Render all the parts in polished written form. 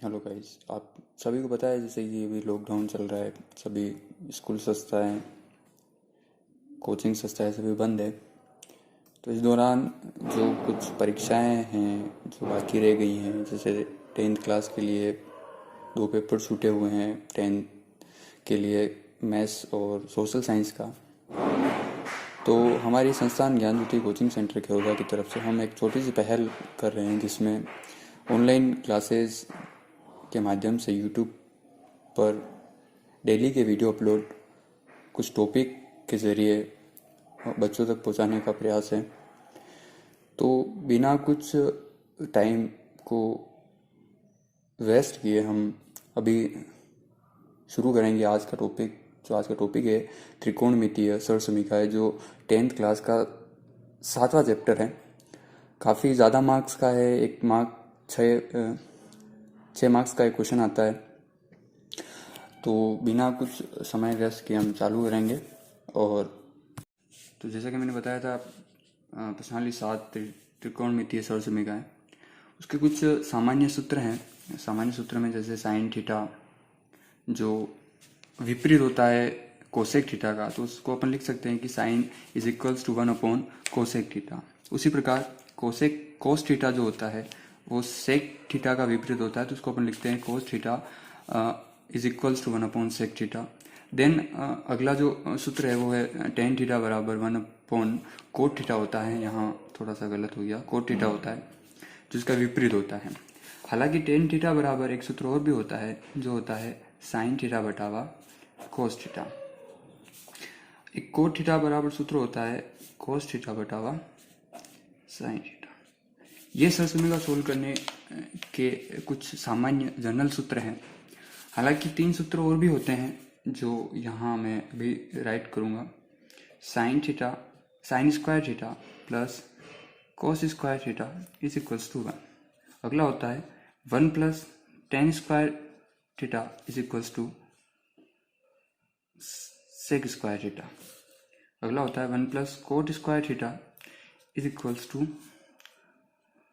Hello guys, आप सभी को पता है जैसे कि अभी लॉकडाउन चल रहा है। सभी स्कूल संस्थाएं, कोचिंग संस्थाएं सभी बंद है। तो इस दौरान जो कुछ परीक्षाएं हैं जो बाकी रह गई हैं, जैसे 10th क्लास के लिए 2 पेपर छूटे हुए हैं। 10th के लिए मैथ्स और सोशल साइंस का। तो हमारी संस्थान ज्ञान ज्योति कोचिंग सेंटर खेरोदा की तरफ से हम एक छोटी सी पहल कर रहे हैं, जिसमें ऑनलाइन क्लासेस के माध्यम से यूट्यूब पर डेली के वीडियो अपलोड कुछ टॉपिक के ज़रिए बच्चों तक पहुंचाने का प्रयास है। तो बिना कुछ टाइम को वेस्ट किए हम अभी शुरू करेंगे आज का टॉपिक। जो आज का टॉपिक है त्रिकोणमितीय सरसमीका है, जो 10th क्लास का 7वां चैप्टर है। काफ़ी ज़्यादा मार्क्स का है। एक मार्क 6 मार्क्स का एक क्वेश्चन आता है। तो बिना कुछ समय व्यस्त किए हम चालू करेंगे। और तो जैसा कि मैंने बताया था, प्रश्नावली 7 त्रिकोणमितीय सरसमीका है। उसके कुछ सामान्य सूत्र हैं। सामान्य सूत्र में जैसे साइन थीटा जो विपरीत होता है कोसेक थीटा का, तो उसको अपन लिख सकते हैं कि sine is equals to 1 cosec theta. उसी प्रकार कोस थीटा जो होता है वो सेक थीटा का विपरीत होता है, तो उसको अपन लिखते हैं cos theta is equals to 1 theta. Then अगला जो सूत्र है वो है टेन थीटा बराबर 1 कोट थीटा होता है। यहाँ थोड़ा सा गलत हो गया, कोट थीटा होता है जिसका विपरीत होता है। हालांकि टेन थीटा बराबर एक सूत्र और भी होता है जो होता है साइन थीटा बटावा कोस थीटा। एक कोट थीटा बराबर सूत्र होता है कोस थीटा बटावा साइन थीटा। ये सरसमीका सोल्व करने के कुछ सामान्य जनरल सूत्र हैं। हालांकि 3 सूत्र और भी होते हैं जो यहाँ मैं अभी राइट करूँगा। Sine theta sine square theta plus cos square theta is equals to 1। अगला होता है 1 plus tan square theta is equals to sec square theta. अगला होता है 1 plus cot square theta is equals to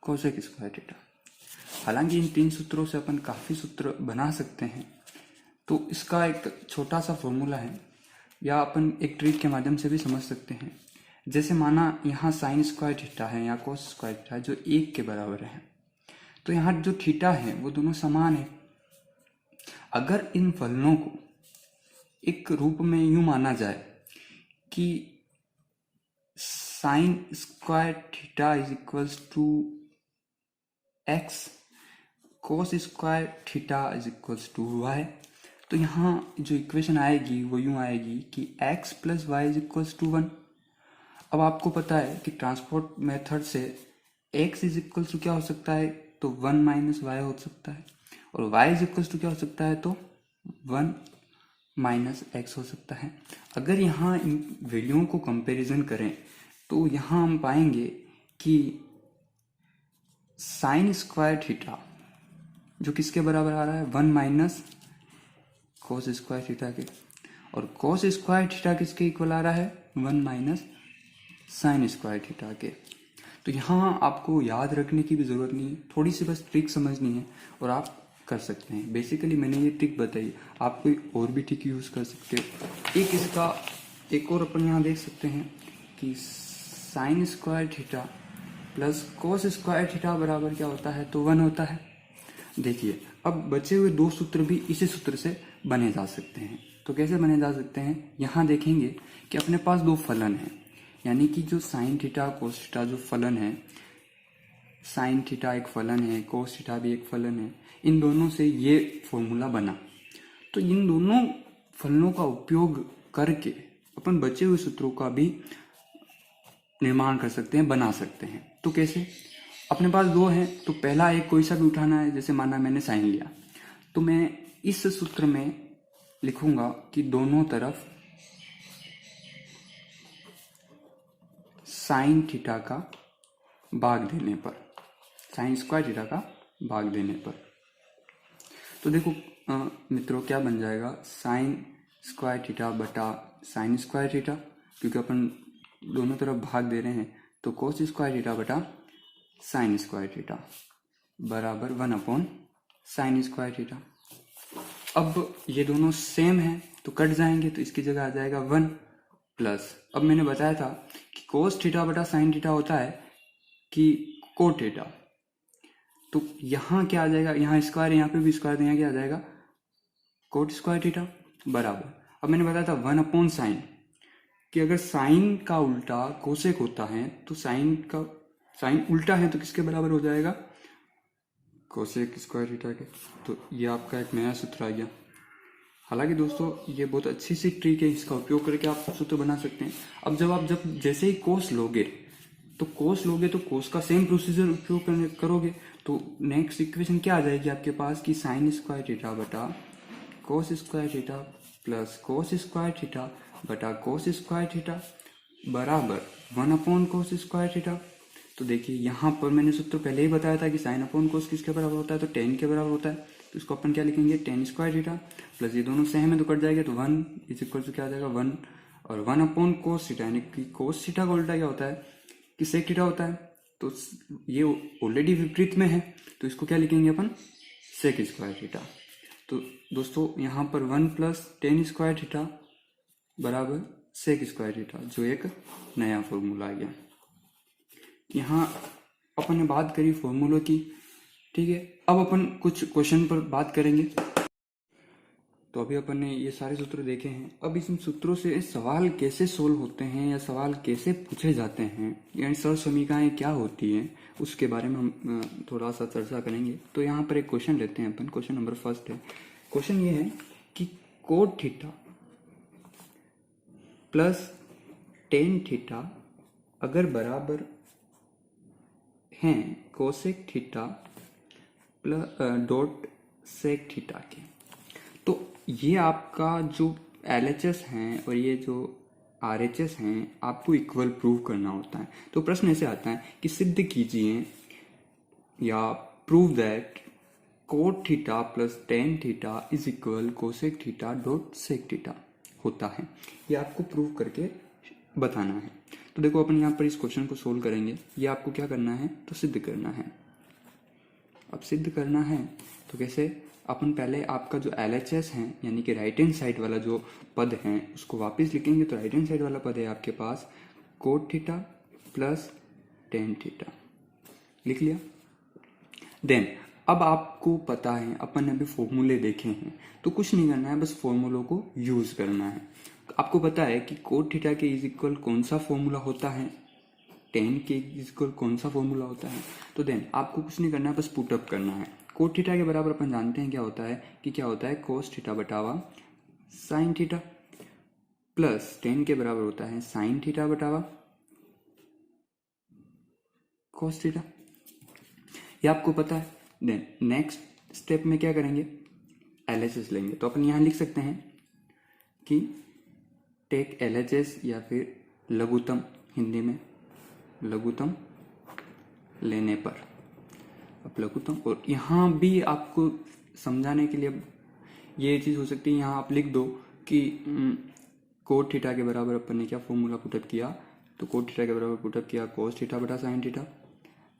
cosec square theta. हालांकि इन 3 सूत्रों से अपन काफ़ी सूत्र बना सकते हैं। तो इसका एक छोटा सा फॉर्मूला है, या अपन एक ट्रिक के माध्यम से भी समझ सकते हैं। जैसे माना यहाँ साइन स्क्वायर थीटा है या कोस स्क्वायर थीटा है जो 1 के बराबर है, तो यहाँ जो थीटा है वो दोनों समान है। अगर इन फलनों को एक रूप में यूं माना जाए कि sine square theta is equals to x, cos square theta is equals to y, तो यहाँ जो इक्वेशन आएगी वो यूं आएगी कि x plus y is equals to 1। अब आपको पता है कि ट्रांसपोर्ट मेथड से x इज इक्वल्स टू क्या हो सकता है, तो 1 माइनस वाई हो सकता है, और y इज इक्वल्स टू क्या हो सकता है, तो 1 माइनस एक्स हो सकता है। अगर यहाँ इन वैल्यूओं को कंपैरिजन करें तो यहाँ हम पाएंगे कि साइन स्क्वायर थीटा जो किसके बराबर आ रहा है, 1 माइनस कोस स्क्वायर थीटा के, और कोस स्क्वायर थीटा किसके इक्वल आ रहा है, 1 माइनस साइन स्क्वायर थीटा के। तो यहाँ आपको याद रखने की भी ज़रूरत नहीं है, थोड़ी सी बस ट्रिक समझनी है और आप कर सकते हैं। बेसिकली मैंने ये ट्रिक बताई, आप कोई और भी ट्रिक यूज़ कर सकते हो। एक इसका एक और अपन यहाँ देख सकते हैं कि sine square theta plus cos square theta बराबर क्या होता है, तो 1 होता है। देखिए अब बचे हुए 2 सूत्र भी इसी सूत्र से बने जा सकते हैं। तो कैसे बने जा सकते हैं, यहाँ देखेंगे कि अपने पास 2 फलन हैं, यानी कि जो साइन थीटा कोस थीटा जो फलन है, साइन थीटा एक फलन है, कोस थीटा भी एक फलन है, इन दोनों से ये फॉर्मूला बना। तो इन दोनों फलनों का उपयोग करके अपन बचे हुए सूत्रों का भी निर्माण कर सकते हैं, बना सकते हैं। तो कैसे, अपने पास 2 हैं तो पहला एक कोई सा भी उठाना है। जैसे माना मैंने साइन लिया, तो मैं इस सूत्र में लिखूंगा कि दोनों तरफ साइन थीटा का भाग देने पर, साइन स्क्वायर थीटा का भाग देने पर, तो देखो मित्रों क्या बन जाएगा, साइन स्क्वायर थीटा बटा साइन स्क्वायर थीटा, क्योंकि अपन दोनों तरफ भाग दे रहे हैं, तो कोस स्क्वायर थीटा बटा साइन स्क्वायर थीटा बराबर 1 साइन स्क्वायर थीटा। अब ये दोनों सेम है तो कट जाएंगे, तो इसकी जगह आ जाएगा 1 प्लस, अब मैंने बताया था कि कोस थीटा बटा साइन थीटा होता है कि कोट थीटा, तो यहाँ क्या आ जाएगा, यहाँ स्क्वायर, यहाँ पे भी स्क्वायर, तो यहाँ क्या आ जाएगा कोट स्क्वायर थीटा बराबर। अब मैंने बताया था 1 अपॉन साइन, कि अगर साइन का उल्टा कोसेक होता है तो साइन उल्टा है तो किसके बराबर हो जाएगा, कोसेक स्क्वायर थीटा के। तो ये आपका एक नया सूत्र आ गया। हालांकि दोस्तों ये बहुत अच्छी सी ट्रिक है, इसका उपयोग करके आप सूत्र बना सकते हैं। अब जब जैसे ही कोस लोगे तो कोस का सेम प्रोसीजर उपयोग करोगे तो नेक्स्ट इक्वेशन क्या आ जाएगी आपके पास कि साइन स्क्वायर थीटा बटा कोस square theta plus cos square theta बटा कोस स्क्वायर थीटा बराबर 1 अपॉन कोस स्क्वायर थीटा। तो देखिए यहाँ पर मैंने सूत्र पहले ही बताया था कि साइन अपॉन कोस किसके बराबर होता है, तो टेन के बराबर होता है। तो इसको अपन क्या लिखेंगे, टेन स्क्वायर थीटा प्लस ये दोनों सेम है तो कट जाएगा, तो 1 इज इक्वल टू क्या आ जाएगा 1 और 1 अपॉन कोस थीटा, यानी कि कोस थीटा का उल्टा क्या होता है कि सेक थीटा होता है। तो ये ऑलरेडी विपरीत में है तो इसको क्या लिखेंगे अपन सेक स्क्वायर थीटा। तो दोस्तों यहाँ पर 1 प्लस टेन स्क्वायर थीटा बराबर सेक स्क्वायर थीटा, जो एक नया फॉर्मूला आ गया। यहाँ अपन ने बात करी फॉर्मूलों की, ठीक है। अब अपन कुछ क्वेश्चन पर बात करेंगे। तो अभी अपन ने ये सारे सूत्र देखे हैं, अब इन सूत्रों से सवाल कैसे सोल्व होते हैं या सवाल कैसे पूछे जाते हैं, यानी सरल समीकरणाएं क्या होती हैं, उसके बारे में हम थोड़ा सा चर्चा करेंगे। तो यहाँ पर एक क्वेश्चन लेते हैं अपन, क्वेश्चन नंबर फर्स्ट है। क्वेश्चन ये है कि cot theta plus tan theta अगर बराबर हैं cosec theta plus dot sec theta के, तो ये आपका जो LHS हैं और ये जो RHS हैं आपको इक्वल प्रूव करना होता है। तो प्रश्न ऐसे आता है कि सिद्ध कीजिए या prove that cot theta plus tan theta is equal cosec theta dot sec theta होता है। ये आपको प्रूव करके बताना है। तो देखो अपन यहाँ पर इस क्वेश्चन को सोल्व करेंगे। ये आपको क्या करना है, तो सिद्ध करना है। अब सिद्ध करना है तो कैसे, अपन पहले आपका जो LHS है यानी कि राइट हैंड साइड वाला जो पद है उसको वापस लिखेंगे। तो राइट हैंड साइड वाला पद है आपके पास cot theta plus tan theta, लिख लिया। देन अब आपको पता है, अपन ने अभी फॉर्मूले देखे हैं, तो कुछ नहीं करना है, बस फॉर्मूलों को यूज करना है। आपको पता है कि कोट थीटा के इज इक्वल कौन सा फॉर्मूला होता है, टेन के इज इक्वल कौन सा फॉर्मूला होता है। तो देन आपको कुछ नहीं करना है, बस पुटअप करना है। कोट थीटा के बराबर अपन जानते हैं क्या होता है कि क्या होता है कोस थीटा बटावा साइन थीटा प्लस टेन के बराबर होता है साइन थीटा बटावा कोस थीटा, ये आपको पता है। देन नेक्स्ट स्टेप में क्या करेंगे, LHS लेंगे। तो अपन यहाँ लिख सकते हैं कि टेक LHS या फिर लघुत्तम, हिंदी में लघुत्तम लेने पर। अब लघुत्तम, और यहाँ भी आपको समझाने के लिए ये चीज़ हो सकती है, यहाँ आप लिख दो कि कोट थीटा के बराबर अपन ने क्या फॉर्मूला पुटअप किया, तो कोट थीटा के बराबर पुटअप किया कोस थीटा बटा sine theta,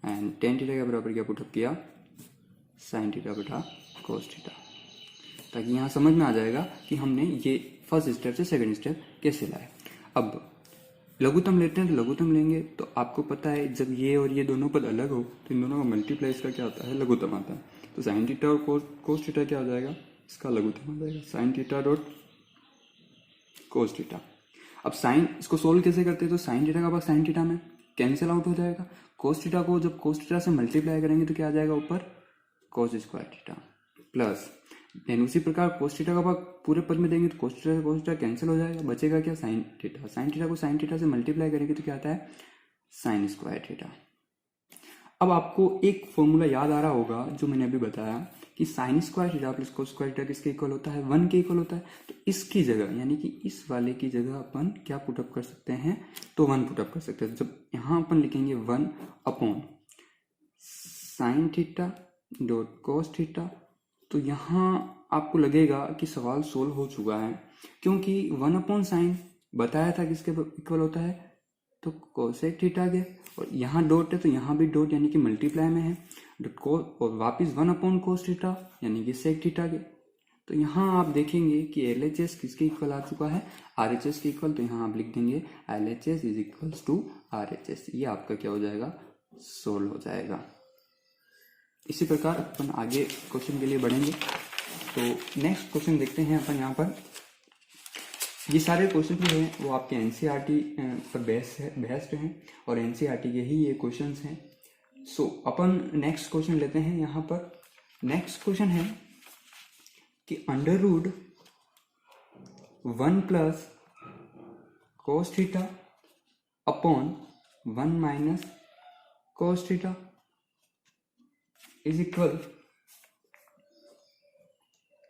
and tan theta के बराबर क्या पुटअप किया साइन थीटा बटा कोस थीटा, ताकि यहाँ समझ में आ जाएगा कि हमने ये फर्स्ट स्टेप से सेकंड स्टेप कैसे लाए। अब लघुत्तम लेते हैं, तो लघुत्तम लेंगे तो आपको पता है जब ये और ये दोनों पद अलग हो तो इन दोनों का मल्टीप्लाई इसका क्या आता है, लघुत्तम आता है। तो साइन थीटा और कोस थीटा क्या आ जाएगा, इसका लघुत्तम आ जाएगा sine theta dot cos theta. अब साइन, इसको सोल्व कैसे करते हैं, तो साइन थीटा का भाग साइन थीटा में कैंसिल आउट हो जाएगा। कोस थीटा को जब कोस थीटा से मल्टीप्लाई करेंगे तो क्या आ जाएगा ऊपर cos square theta plus, then उसी प्रकार कोस थीटा का भाग पूरे पद में देंगे तो कोस थीटा से कोस थीटा कैंसिल हो जाएगा, बचेगा क्या साइन थीटा। साइन थीटा को साइन थीटा से मल्टीप्लाई करेंगे तो क्या आता है साइन स्क्वायर थीटा। अब आपको एक फॉर्मूला याद आ रहा होगा जो मैंने अभी बताया कि sine square theta plus cos square theta किसके इक्वल होता है, 1 के इक्वल होता है। तो इसकी जगह यानी कि इस वाले की जगह अपन क्या पुटअप कर सकते हैं, तो 1 पुटअप कर सकते हैं। जब यहाँ अपन लिखेंगे 1 upon sine theta dot cos theta, तो यहाँ आपको लगेगा कि सवाल सोल्व हो चुका है, क्योंकि 1 अपॉन साइन बताया था किसके इक्वल होता है, तो कोसेक थीटा के, और यहाँ डॉट है तो यहाँ भी डॉट यानी कि मल्टीप्लाई में है। और वापिस 1/cos थीटा यानी कि सेक थीटा के। तो यहाँ आप देखेंगे कि LHS किसके इक्वल आ चुका है, RHS के इक्वल। तो यहाँ आप लिख देंगे LHS is equals to RHS। ये आपका क्या हो जाएगा, सोल्व हो जाएगा। इसी प्रकार अपन आगे क्वेश्चन के लिए बढ़ेंगे। तो नेक्स्ट क्वेश्चन देखते हैं अपन यहाँ पर। ये सारे क्वेश्चन जो हैं वो आपके NCERT पर बेस्ड हैं और NCERT के ही ये क्वेश्चंस हैं। सो अपन नेक्स्ट क्वेश्चन लेते हैं यहाँ पर। नेक्स्ट क्वेश्चन है कि √1 + cos theta upon 1 - cos theta is equal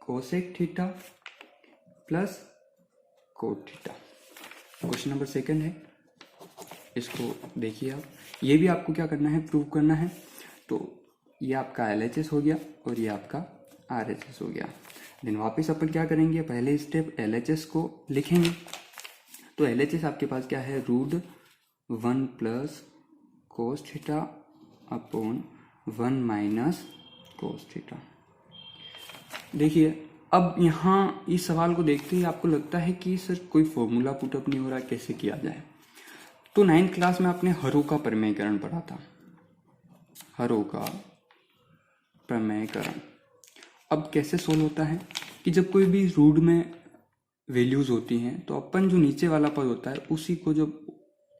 cosec theta plus cot theta. Question number 2 है, इसको देखिए आप। ये भी आपको क्या करना है, प्रूव करना है। तो ये आपका LHS हो गया और ये आपका RHS हो गया। देन वापस अपन क्या करेंगे, पहले स्टेप LHS को लिखेंगे। तो LHS आपके पास क्या है, √1 + cos theta upon 1 - cos theta. देखिए अब यहाँ इस सवाल को देखते ही आपको लगता है कि सर कोई फॉर्मूला पुटअप नहीं हो रहा, कैसे किया जाए। तो 9th क्लास में आपने हरों का प्रमेयकरण पढ़ा था, हरों का प्रमेयकरण। अब कैसे सोल्व होता है कि जब कोई भी रूट में वैल्यूज होती हैं तो अपन जो नीचे वाला पद होता है उसी को जब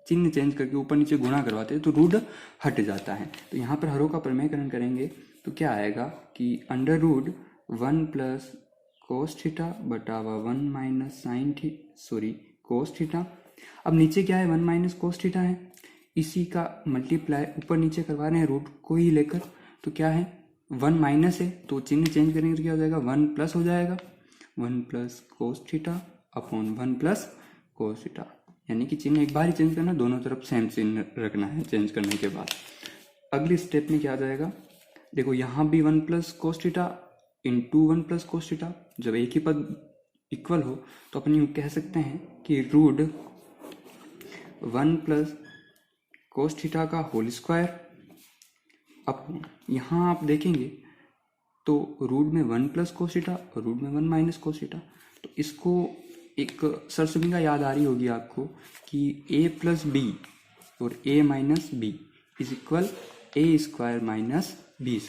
चिन्ह चेंज करके ऊपर नीचे गुणा करवाते हैं तो रूट हट जाता है। तो यहाँ पर हरों का प्रमेयकरण करेंगे तो क्या आएगा कि √1 + cos थीटा बटा 1 - sin cos थीटा। अब नीचे क्या है, 1 - cos थीटा है, इसी का मल्टीप्लाई ऊपर नीचे करवा रहे हैं रूट को ही लेकर। तो क्या है, 1 माइनस है तो चिन्ह चेंज करेंगे तो क्या हो जाएगा, 1 प्लस हो जाएगा। 1 + cos theta upon 1 + cos theta, यानी कि चिन्ह एक बार ही चेंज करना, दोनों तरफ सेम चिन्ह रखना है। चेंज करने के बाद अगली स्टेप में क्या आ जाएगा, देखो यहाँ भी 1 + cos theta into 1 + cos theta. जब एक ही पद इक्वल हो तो अपन यूँ कह सकते हैं कि √1 + cos थीटा का होल स्क्वायर। अब यहाँ आप देखेंगे तो रूट में 1 + cos थीटा और रूट में 1 - cos थीटा। तो इसको एक सरसुविधा याद आ रही होगी आपको कि a + b और a - b is equal a² - b²,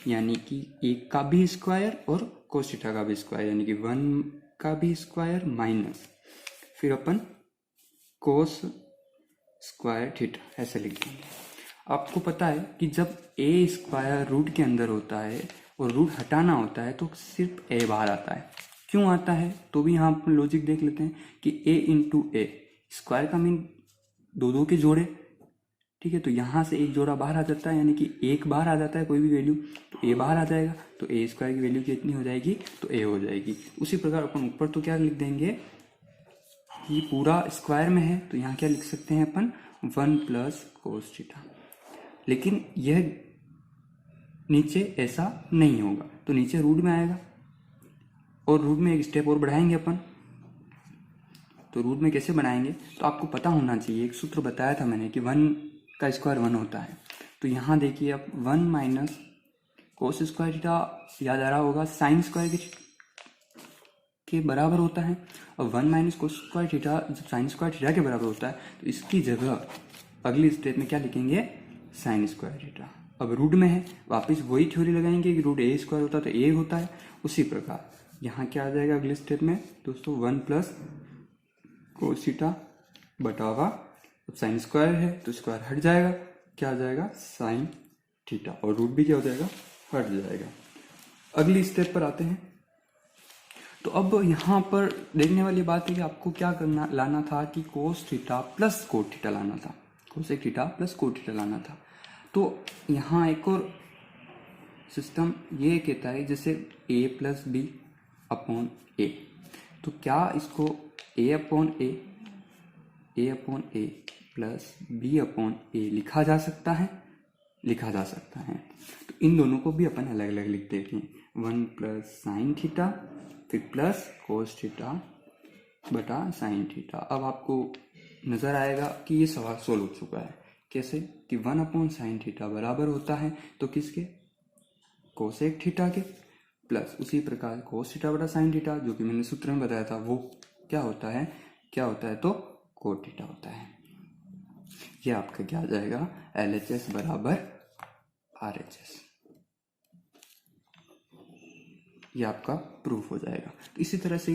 यानी कि एक का भी स्क्वायर और cos थीटा का भी स्क्वायर, यानी कि 1 का भी स्क्वायर माइनस फिर अपन cos स्क्वायर थीटा ऐसे लिख देंगे। आपको पता है कि जब a² रूट के अंदर होता है और रूट हटाना होता है तो सिर्फ a बाहर आता है। क्यों आता है, तो भी यहाँ अपन लॉजिक देख लेते हैं कि a × a, स्क्वायर का मीन दो के जोड़े, ठीक है। तो यहाँ से एक जोड़ा बाहर आ जाता है, यानी कि एक बाहर आ जाता है कोई भी वैल्यू तो a बाहर आ जाएगा। तो a² की वैल्यू कितनी हो जाएगी, तो a हो जाएगी। उसी प्रकार अपन ऊपर तो क्या लिख देंगे कि पूरा स्क्वायर में है तो यहाँ क्या लिख सकते हैं अपन, 1 + cos थीटा। लेकिन यह नीचे ऐसा नहीं होगा, तो नीचे रूट में आएगा और रूट में एक स्टेप और बढ़ाएंगे अपन। तो रूट में कैसे बनाएंगे, तो आपको पता होना चाहिए, एक सूत्र बताया था मैंने कि 1 का स्क्वायर 1 होता है। तो यहाँ देखिए अब 1 - cos स्क्वायर थीटा याद आ रहा होगा साइन स्क्वायर के बराबर होता है। और 1 - cos स्क्वायर थीटा जब साइन स्क्वायर थीटा के बराबर होता है तो इसकी जगह अगली स्टेप में क्या लिखेंगे, साइन स्क्वायर थीटा। अब रूट में है, वापस वही थ्योरी लगाएंगे कि √a² होता है तो a होता है। उसी प्रकार यहाँ क्या आ जाएगा अगले स्टेप में दोस्तों, 1 + cos थीटा बटा अब साइन स्क्वायर है तो स्क्वायर हट जाएगा, क्या आ जाएगा, साइन थीटा, और रूट भी क्या हो जाएगा, हट जाएगा। अगली स्टेप पर आते हैं। तो अब यहाँ पर देखने वाली बात है कि आपको क्या करना लाना था कि cos theta plus cot theta लाना था, cosec theta plus cot theta लाना था। तो यहाँ एक और सिस्टम ये कहता है जैसे a + b अपॉन a, तो क्या इसको a/a प्लस b/a लिखा जा सकता है, लिखा जा सकता है। तो इन दोनों को भी अपन अलग अलग लिख देते हैं, 1 + sin थीटा फिर प्लस cos थीटा बटा sin थीटा। अब आपको नजर आएगा कि ये सवाल सोल्व हो चुका है। कैसे कि 1/sin θ बराबर होता है तो किसके, कोसेक थीटा के, प्लस उसी प्रकार cos θ बटा sin θ जो कि मैंने सूत्र में बताया था वो क्या होता है तो cot θ होता है। ये आपका क्या आ जाएगा, LHS बराबर RHS। ये आपका प्रूफ हो जाएगा। तो इसी तरह से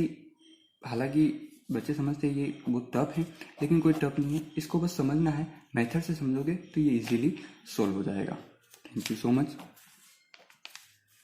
हालांकि बच्चे समझते हैं ये बहुत टफ है, लेकिन कोई टफ नहीं है, इसको बस समझना है, मेथड से समझोगे तो ये इजीली सोल्व हो जाएगा। Thank you so much.